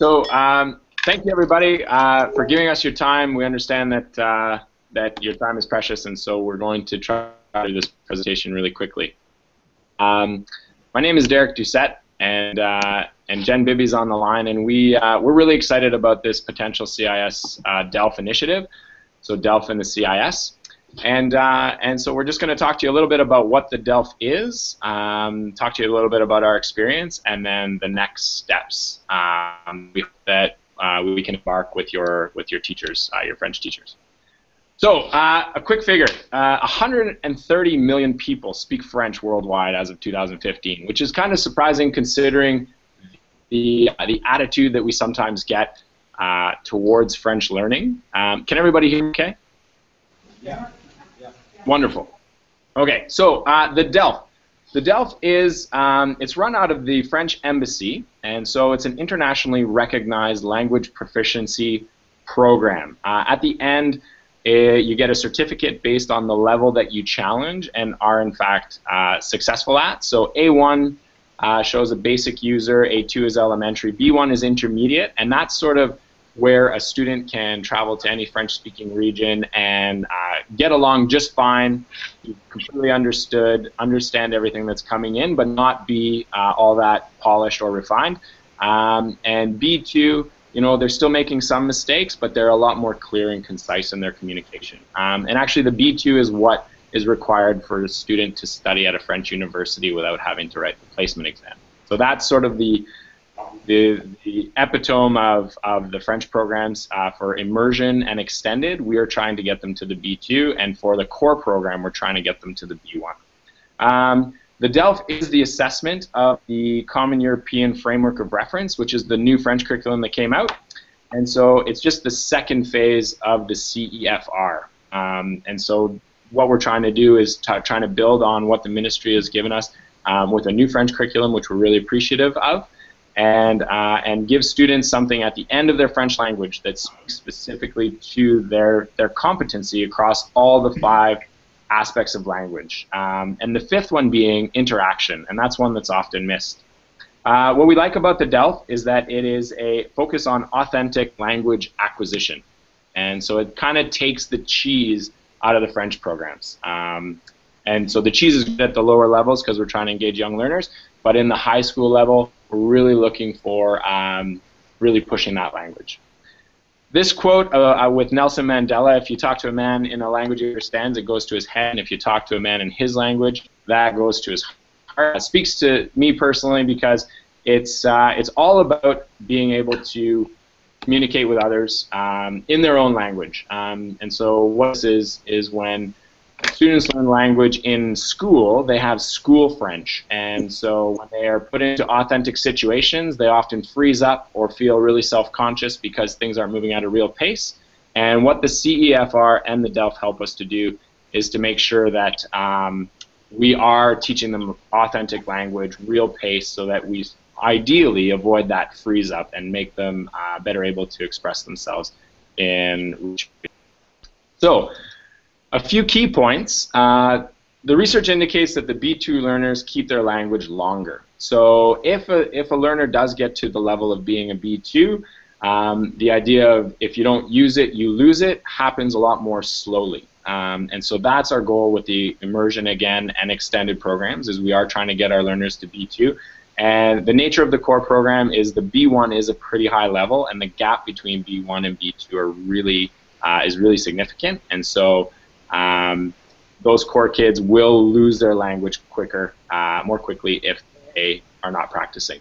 So thank you, everybody, for giving us your time. We understand that that your time is precious, and so we're going to try to do this presentation really quickly. My name is Derek Doucette, and Jen Bibby's on the line, and we're really excited about this potential CIS DELF initiative. So DELF and the CIS. And so we're just going to talk to you a little bit about what the DELF is, talk to you a little bit about our experience, and then the next steps that we can embark with your teachers, your French teachers. So a quick figure: 130 million people speak French worldwide as of 2015, which is kind of surprising considering the attitude that we sometimes get towards French learning. Can everybody hear me okay? Yeah. Wonderful. Okay, so the DELF. The DELF is, it's run out of the French Embassy, and so it's an internationally recognized language proficiency program. At the end, you get a certificate based on the level that you challenge and are, in fact, successful at. So A1 shows a basic user, A2 is elementary, B1 is intermediate, and that's sort of where a student can travel to any French-speaking region and get along just fine, be completely understand everything that's coming in, but not be all that polished or refined. And B2, you know, they're still making some mistakes, but they're a lot more clear and concise in their communication. And actually, the B2 is what is required for a student to study at a French university without having to write the placement exam. So that's sort of the epitome of the French programs. For immersion and extended, we are trying to get them to the B2, and for the core program, we're trying to get them to the B1. The DELF is the assessment of the Common European Framework of Reference, which is the new French curriculum that came out, and so it's just the second phase of the CEFR. And so what we're trying to do is trying to build on what the ministry has given us with a new French curriculum, which we're really appreciative of. And give students something at the end of their French language that speaks specifically to their competency across all the 5 aspects of language. And the 5th one being interaction, and that's one that's often missed. What we like about the DELF is that it is a focus on authentic language acquisition. And so it kind of takes the cheese out of the French programs. And so the cheese is at the lower levels because we're trying to engage young learners, but in the high school level, we're really looking for really pushing that language. This quote with Nelson Mandela: if you talk to a man in a language he understands, it goes to his head, and if you talk to a man in his language, that goes to his heart. It speaks to me personally because it's all about being able to communicate with others in their own language. And so what this is when students learn language in school, they have school French, and so when they are put into authentic situations, they often freeze up or feel really self-conscious because things aren't moving at a real pace. And what the CEFR and the DELF help us to do is to make sure that we are teaching them authentic language, real pace, so that we ideally avoid that freeze up and make them better able to express themselves in. So, a few key points. The research indicates that the B2 learners keep their language longer. So if a learner does get to the level of being a B2, the idea of if you don't use it, you lose it happens a lot more slowly. And so that's our goal with the immersion again and extended programs, is we are trying to get our learners to B2. And the nature of the core program is the B1 is a pretty high level, and the gap between B1 and B2 are really is really significant. And so those core kids will lose their language more quickly if they are not practicing.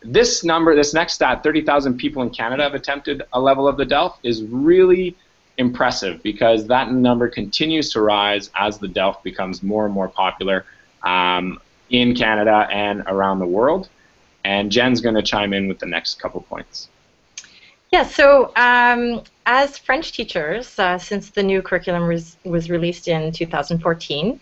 This next stat, 30,000 people in Canada have attempted a level of the DELF, is really impressive because that number continues to rise as the DELF becomes more and more popular in Canada and around the world. And Jen's going to chime in with the next couple points. Yeah, so as French teachers, since the new curriculum was released in 2014,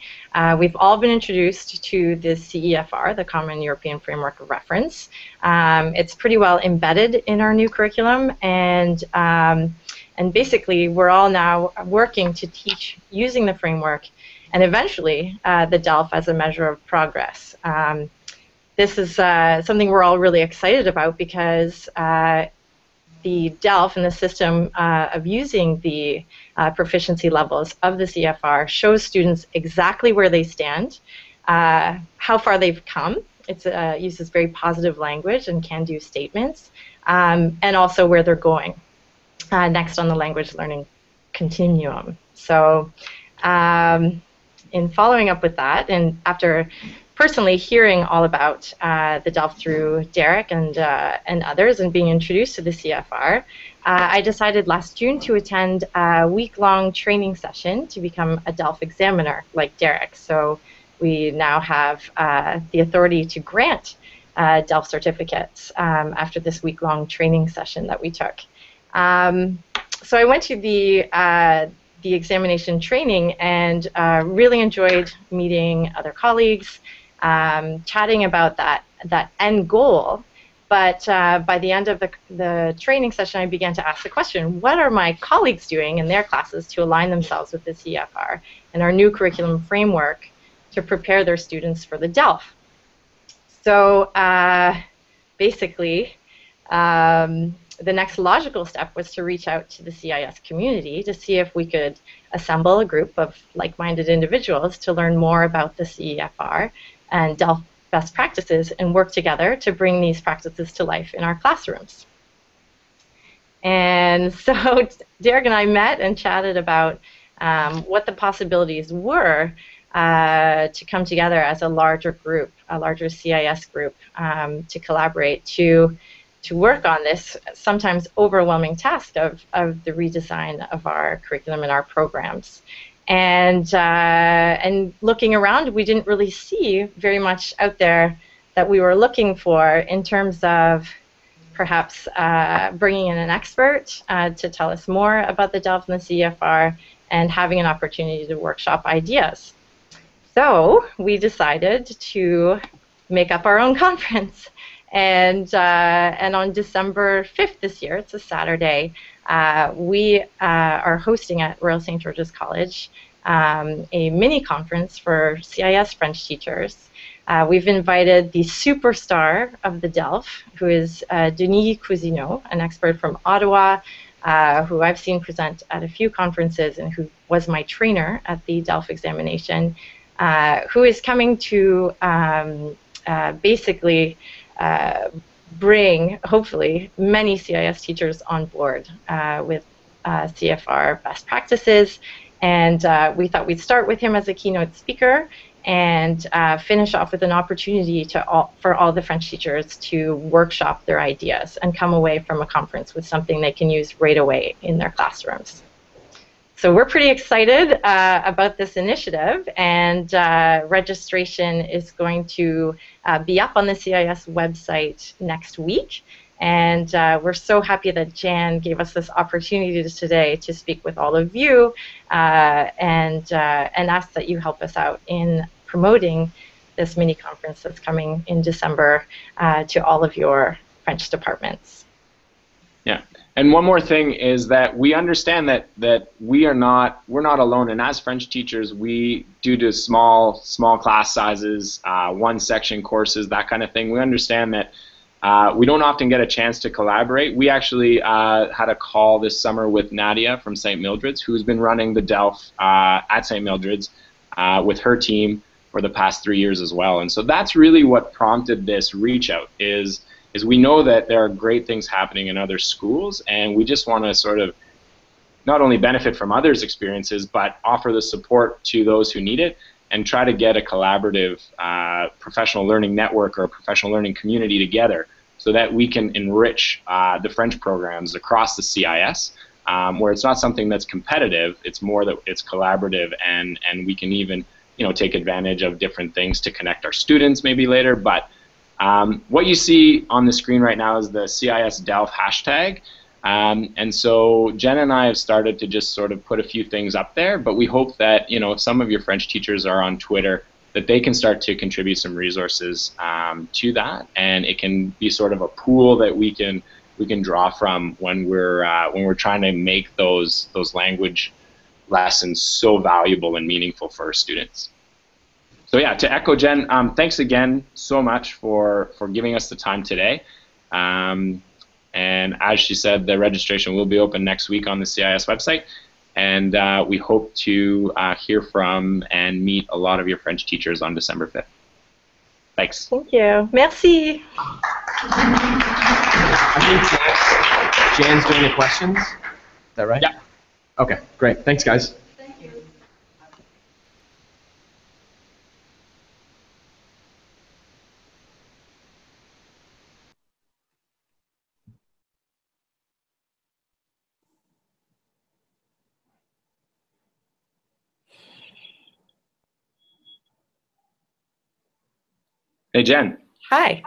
we've all been introduced to the CEFR, the Common European Framework of Reference. It's pretty well embedded in our new curriculum, and basically we're all now working to teach using the framework, and eventually the DELF as a measure of progress. this is something we're all really excited about because the DELF and the system of using the proficiency levels of the CEFR shows students exactly where they stand, how far they've come. It uses very positive language and can-do statements, and also where they're going next on the language learning continuum. So in following up with that, and after personally hearing all about the DELF through Derek and others and being introduced to the CEFR, I decided last June to attend a week-long training session to become a DELF examiner like Derek. So we now have the authority to grant DELF certificates after this week-long training session that we took. So I went to the examination training and really enjoyed meeting other colleagues, chatting about that end goal. But by the end of the training session, I began to ask the question, what are my colleagues doing in their classes to align themselves with the CEFR and our new curriculum framework to prepare their students for the DELF? So basically, the next logical step was to reach out to the CIS community to see if we could assemble a group of like-minded individuals to learn more about the CEFR and DELF best practices and work together to bring these practices to life in our classrooms. And so Derek and I met and chatted about what the possibilities were to come together as a larger group, a larger CIS group, to collaborate, to work on this sometimes overwhelming task of the redesign of our curriculum and our programs. And looking around, we didn't really see very much out there that we were looking for in terms of perhaps bringing in an expert to tell us more about the DELF and the CEFR and having an opportunity to workshop ideas. So we decided to make up our own conference. And on December 5th this year, it's a Saturday, we are hosting at Royal St. George's College a mini conference for CIS French teachers. We've invited the superstar of the DELF, who is Denis Cousineau, an expert from Ottawa, who I've seen present at a few conferences and who was my trainer at the DELF examination, who is coming to basically bring, hopefully, many CIS teachers on board with CFR best practices. And we thought we'd start with him as a keynote speaker and finish off with an opportunity for all the French teachers to workshop their ideas and come away from a conference with something they can use right away in their classrooms. So we're pretty excited about this initiative, and registration is going to be up on the CIS website next week. And we're so happy that Jan gave us this opportunity today to speak with all of you and ask that you help us out in promoting this mini conference that's coming in December to all of your French departments. Yeah. And one more thing is that we understand that we're not alone, and as French teachers, we, due to small class sizes, one section courses, that kind of thing, we understand that we don't often get a chance to collaborate. We actually had a call this summer with Nadia from St. Mildred's, who's been running the DELF at St. Mildred's with her team for the past 3 years as well. And so that's really what prompted this reach out, is we know that there are great things happening in other schools, and we just want to sort of not only benefit from others' experiences, but offer the support to those who need it and try to get a collaborative professional learning network or a professional learning community together so that we can enrich the French programs across the CIS, where it's not something that's competitive, it's more that it's collaborative, and we can even take advantage of different things to connect our students maybe later. But what you see on the screen right now is the CIS DELF hashtag, and so Jen and I have started to just sort of put a few things up there, but we hope that if some of your French teachers are on Twitter, that they can start to contribute some resources to that, and it can be sort of a pool that we can draw from when we're trying to make those language lessons so valuable and meaningful for our students. So yeah, to echo Jen, thanks again so much for giving us the time today. And as she said, the registration will be open next week on the CIS website. And we hope to hear from and meet a lot of your French teachers on December 5th. Thanks. Thank you. Merci. I think next, Jan's doing the questions. Is that right? Yeah. Okay, great. Thanks, guys. Thank you. Hey, Jen. Hi.